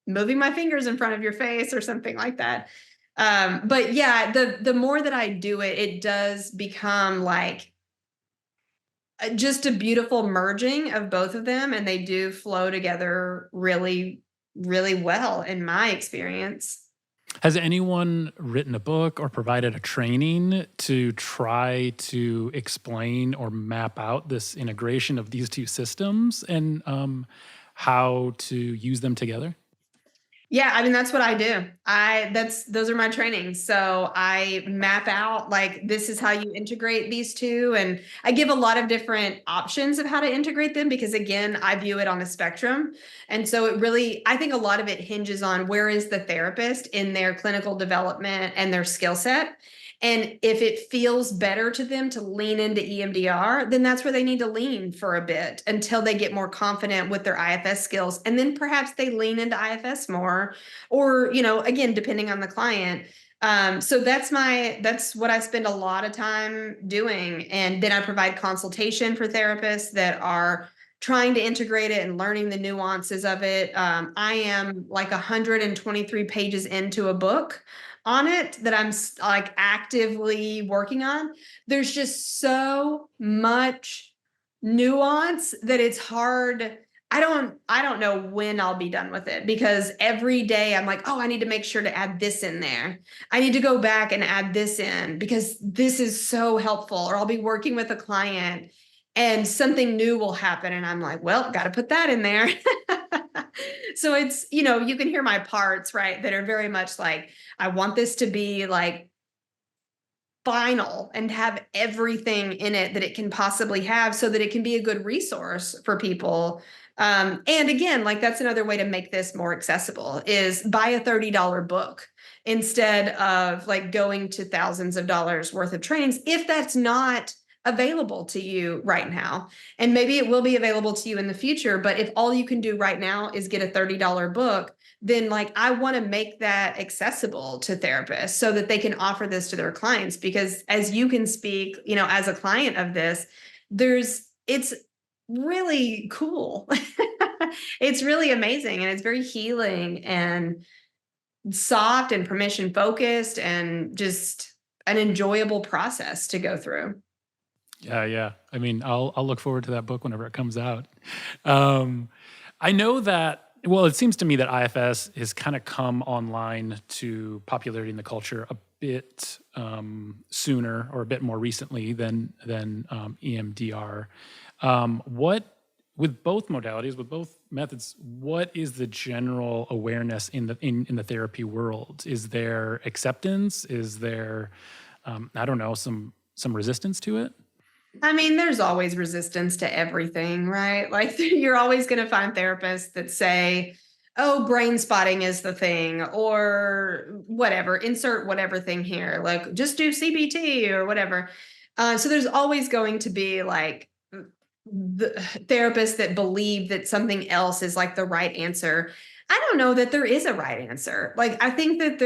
moving my fingers in front of your face or something like that. But yeah, the more that I do it, it does become like just a beautiful merging of both of them, and they do flow together really, really well in my experience. Has anyone written a book or provided a training to try to explain or map out this integration of these two systems and how to use them together? Yeah, I mean, that's what I do. Those are my trainings. So I map out, like, this is how you integrate these two. And I give a lot of different options of how to integrate them, because again, I view it on a spectrum. And so I think a lot of it hinges on where is the therapist in their clinical development and their skill set. And if it feels better to them to lean into EMDR, then that's where they need to lean for a bit until they get more confident with their IFS skills. And then perhaps they lean into IFS more, or, again, depending on the client. So that's what I spend a lot of time doing. And then I provide consultation for therapists that are trying to integrate it and learning the nuances of it. I am like 123 pages into a book on it that I'm like actively working on. There's just so much nuance that it's hard. I don't know when I'll be done with it, because every day I'm like, oh, I need to make sure to add this in there. I need to go back and add this in because this is so helpful. Or I'll be working with a client and something new will happen and I'm like, well, got to put that in there. So it's, you can hear my parts, right, that are very much like, I want this to be like final and have everything in it that it can possibly have, so that it can be a good resource for people. And again, like, that's another way to make this more accessible, is buy a $30 book instead of like going to thousands of dollars worth of trainings, if that's not available to you right now. And maybe it will be available to you in the future, but if all you can do right now is get a $30 book, then like, I want to make that accessible to therapists so that they can offer this to their clients. Because as you can speak, as a client of this, it's really cool. It's really amazing, and it's very healing and soft and permission focused, and just an enjoyable process to go through. Yeah. I mean, I'll look forward to that book whenever it comes out. I know that, well, it seems to me that IFS has kind of come online to popularity in the culture a bit sooner, or a bit more recently than EMDR. With both modalities, with both methods, what is the general awareness in the therapy world? Is there acceptance? Is there, I don't know, some resistance to it? I mean, there's always resistance to everything, right? Like, you're always going to find therapists that say, oh, brain spotting is the thing, or whatever, insert whatever thing here, like just do CBT or whatever. So there's always going to be like the therapists that believe that something else is like the right answer. I don't know that there is a right answer. Like, I think that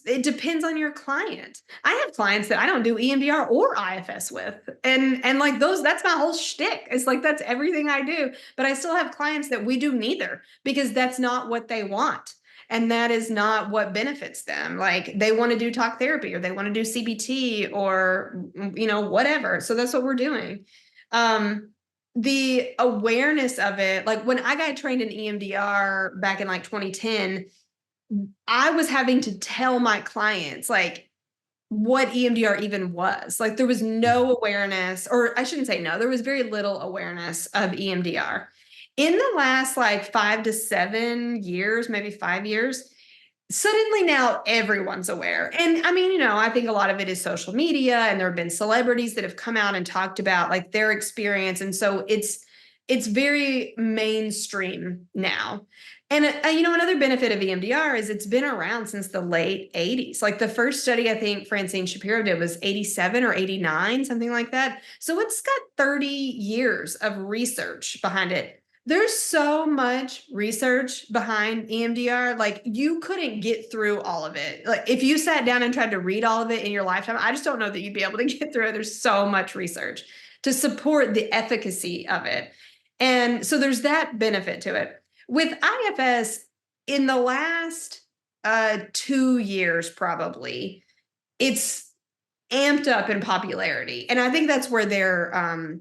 it depends on your client. I have clients that I don't do EMDR or IFS with. And like that's my whole shtick. It's like, that's everything I do. But I still have clients that we do neither, because that's not what they want. And that is not what benefits them. Like, they want to do talk therapy, or they want to do CBT, or, whatever. So that's what we're doing. The awareness of it, like when I got trained in EMDR back in like 2010, I was having to tell my clients like what EMDR even was. Like, there was no awareness, or I shouldn't say no, there was very little awareness of EMDR. In the last like 5 to 7 years, maybe 5 years, suddenly now everyone's aware. And I mean, I think a lot of it is social media, and there have been celebrities that have come out and talked about like their experience. And so it's very mainstream now. And another benefit of EMDR is it's been around since the late 80s. Like the first study I think Francine Shapiro did was 87 or 89, something like that. So it's got 30 years of research behind it. There's so much research behind EMDR. Like you couldn't get through all of it. Like if you sat down and tried to read all of it in your lifetime, I just don't know that you'd be able to get through it. There's so much research to support the efficacy of it. And so there's that benefit to it. With IFS, in the last 2 years, probably, it's amped up in popularity. And I think that's where their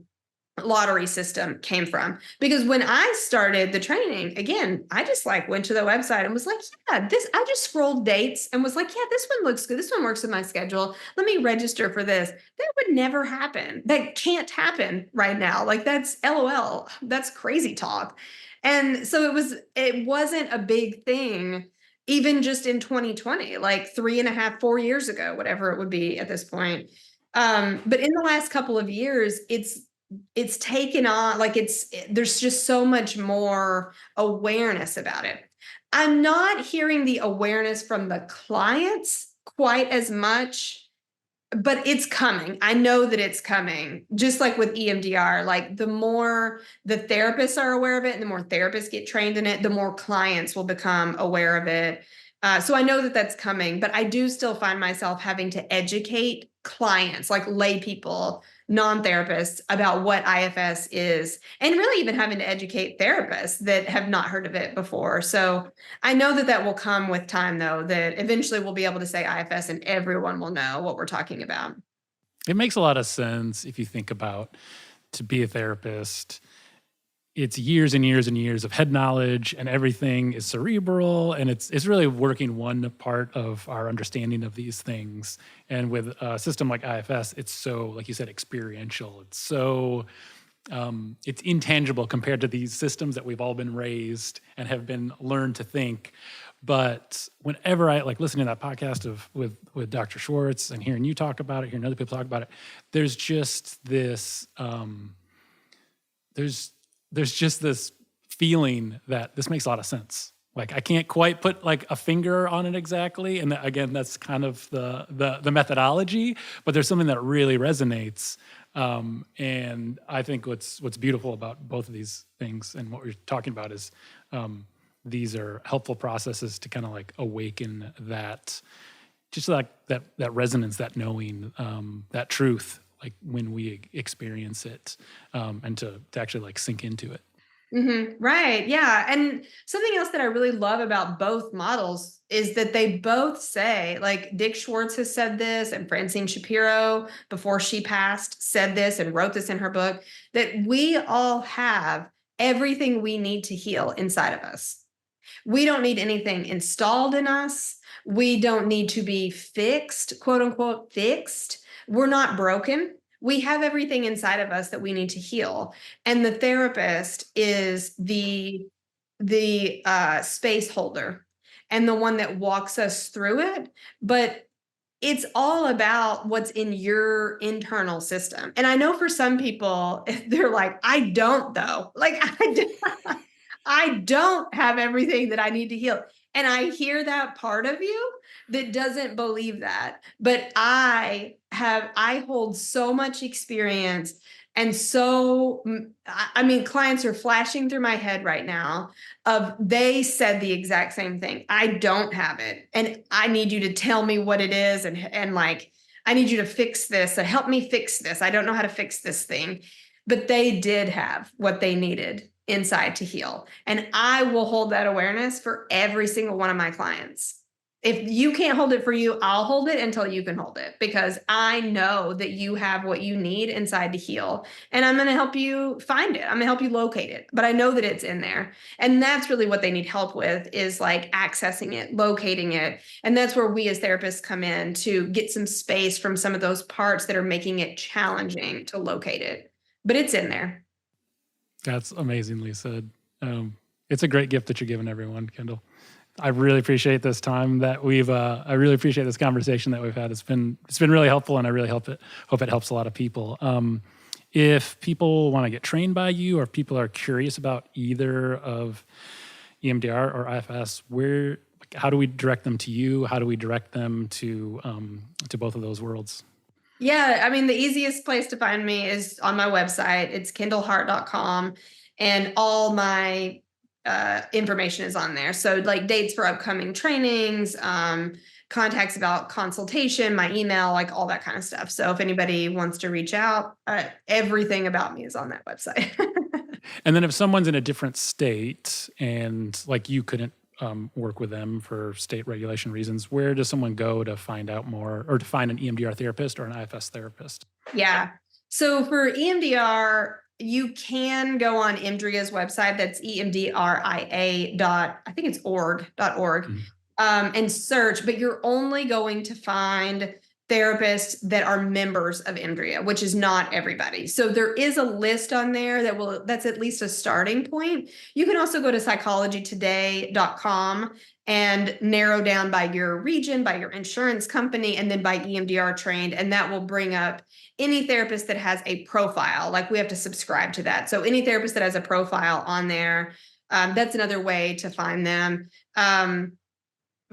lottery system came from. Because when I started the training, again, I just like went to the website and was like, yeah, I just scrolled dates and was like, yeah, this one looks good. This one works with my schedule. Let me register for this. That would never happen. That can't happen right now. Like that's LOL. That's crazy talk. And so it wasn't a big thing, even just in 2020, like 3.5, 4 years ago, whatever it would be at this point. But in the last couple of years, it's taken on, like there's just so much more awareness about it. I'm not hearing the awareness from the clients quite as much, but it's coming. I know that it's coming. Just like with EMDR, like the more the therapists are aware of it and the more therapists get trained in it, the more clients will become aware of it. So I know that that's coming, but I do still find myself having to educate clients, like lay people, non-therapists, about what IFS is, and really even having to educate therapists that have not heard of it before. So I know that that will come with time, though, that eventually we'll be able to say IFS and everyone will know what we're talking about. It makes a lot of sense if you think about to be a therapist. It's years and years and years of head knowledge, and everything is cerebral, and it's really working one part of our understanding of these things. And with a system like IFS, it's so, like you said, experiential. It's so it's intangible compared to these systems that we've all been raised and have been learned to think. But whenever I like listening to that podcast with Dr. Schwartz and hearing you talk about it, hearing other people talk about it, there's just this there's just this feeling that this makes a lot of sense. Like I can't quite put like a finger on it exactly, and again, that's kind of the methodology. But there's something that really resonates, and I think what's beautiful about both of these things and what we're talking about is these are helpful processes to kind of like awaken that, just like that resonance, that knowing, that truth, like when we experience it, and to actually like sink into it. Mm-hmm. Right. Yeah. And something else that I really love about both models is that they both say, like Dick Schwartz has said this, and Francine Shapiro, before she passed, said this and wrote this in her book, that we all have everything we need to heal inside of us. We don't need anything installed in us. We don't need to be fixed, quote unquote, fixed. We're not broken. We have everything inside of us that we need to heal. And the therapist is the space holder and the one that walks us through it. But it's all about what's in your internal system. And I know for some people, they're like, I don't though. Like I don't have everything that I need to heal. And I hear that part of you that doesn't believe that. But I hold so much experience. And so, I mean, clients are flashing through my head right now of they said the exact same thing. I don't have it. And I need you to tell me what it is. And like, I need you to fix this and help me fix this. I don't know how to fix this thing. But they did have what they needed inside to heal. And I will hold that awareness for every single one of my clients. If you can't hold it for you, I'll hold it until you can hold it, because I know that you have what you need inside to heal. And I'm going to help you find it. I'm going to help you locate it, but I know that it's in there. And that's really what they need help with, is like accessing it, locating it. And that's where we as therapists come in to get some space from some of those parts that are making it challenging to locate it. But it's in there. That's amazingly said. It's a great gift that you're giving everyone, Kendhal. I really appreciate this time that I really appreciate this conversation that we've had. It's been really helpful, and I really hope it helps a lot of people. If people want to get trained by you, or if people are curious about either of EMDR or IFS, how do we direct them to you? How do we direct them to both of those worlds? Yeah, I mean, the easiest place to find me is on my website. It's kendhalhart.com, and all my information is on there. So like dates for upcoming trainings, contacts about consultation, my email, like all that kind of stuff. So if anybody wants to reach out, everything about me is on that website. And then if someone's in a different state and like you couldn't work with them for state regulation reasons, where does someone go to find out more, or to find an EMDR therapist or an IFS therapist? Yeah. So for EMDR, you can go on EMDRIA's website. That's EMDRIA I think it's org.org, and search, but you're only going to find therapists that are members of EMDRIA, which is not everybody. So there is a list on there that's at least a starting point. You can also go to psychologytoday.com and narrow down by your region, by your insurance company, and then by EMDR trained, and that will bring up any therapist that has a profile. Like, we have to subscribe to that. So any therapist that has a profile on there, that's another way to find them.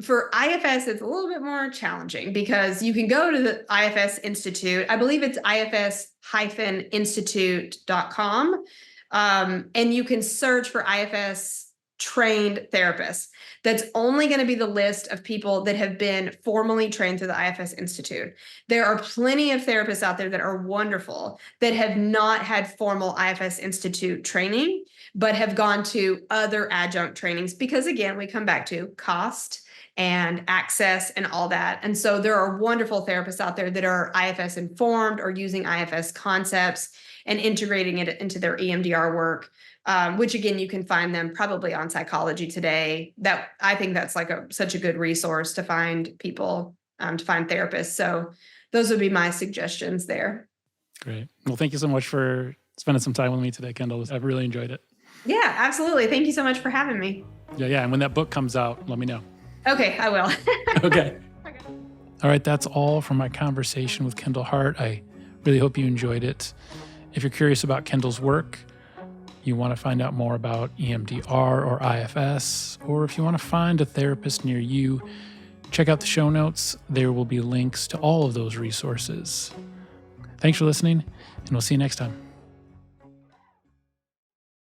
For IFS, it's a little bit more challenging because you can go to the IFS Institute. I believe it's ifs-institute.com. And you can search for IFS trained therapists. That's only going to be the list of people that have been formally trained through the IFS Institute. There are plenty of therapists out there that are wonderful that have not had formal IFS Institute training, but have gone to other adjunct trainings because, again, we come back to cost and access and all that. And so there are wonderful therapists out there that are IFS informed or using IFS concepts and integrating it into their EMDR work, which, again, you can find them probably on Psychology Today. That, I think that's like such a good resource to find people, to find therapists. So those would be my suggestions there. Great. Well, thank you so much for spending some time with me today, Kendhal. I've really enjoyed it. Yeah, absolutely. Thank you so much for having me. Yeah. And when that book comes out, let me know. Okay, I will. Okay. All right, that's all from my conversation with Kendhal Hart. I really hope you enjoyed it. If you're curious about Kendhal's work, you want to find out more about EMDR or IFS, or if you want to find a therapist near you, check out the show notes. There will be links to all of those resources. Thanks for listening, and we'll see you next time.